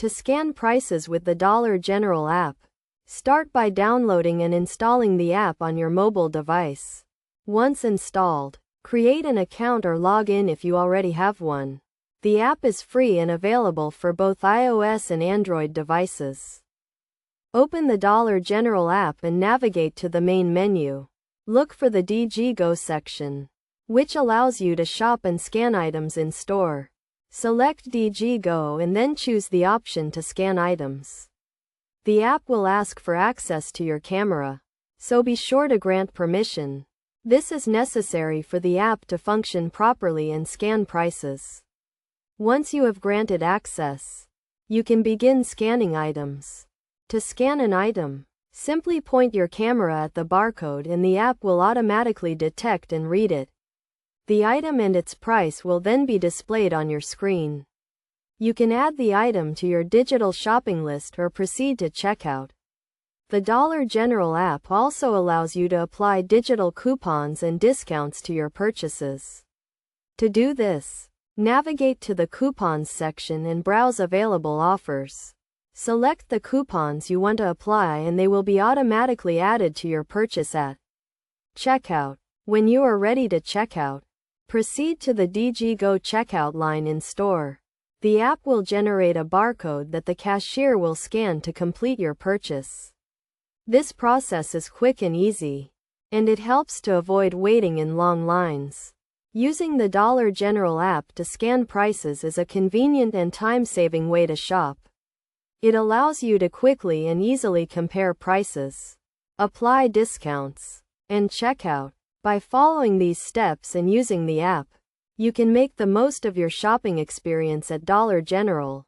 To scan prices with the Dollar General app, start by downloading and installing the app on your mobile device. Once installed, create an account or log in if you already have one. The app is free and available for both iOS and Android devices. Open the Dollar General app and navigate to the main menu. Look for the DG Go section, which allows you to shop and scan items in store. Select DG Go and then choose the option to scan items. The app will ask for access to your camera, so be sure to grant permission. This is necessary for the app to function properly and scan prices. Once you have granted access, you can begin scanning items. To scan an item, simply point your camera at the barcode and the app will automatically detect and read it. The item and its price will then be displayed on your screen. You can add the item to your digital shopping list or proceed to checkout. The Dollar General app also allows you to apply digital coupons and discounts to your purchases. To do this, navigate to the Coupons section and browse available offers. Select the coupons you want to apply and they will be automatically added to your purchase at checkout. When you are ready to check out, proceed to the DG Go checkout line in store. The app will generate a barcode that the cashier will scan to complete your purchase. This process is quick and easy, and it helps to avoid waiting in long lines. Using the Dollar General app to scan prices is a convenient and time-saving way to shop. It allows you to quickly and easily compare prices, apply discounts, and check out. By following these steps and using the app, you can make the most of your shopping experience at Dollar General.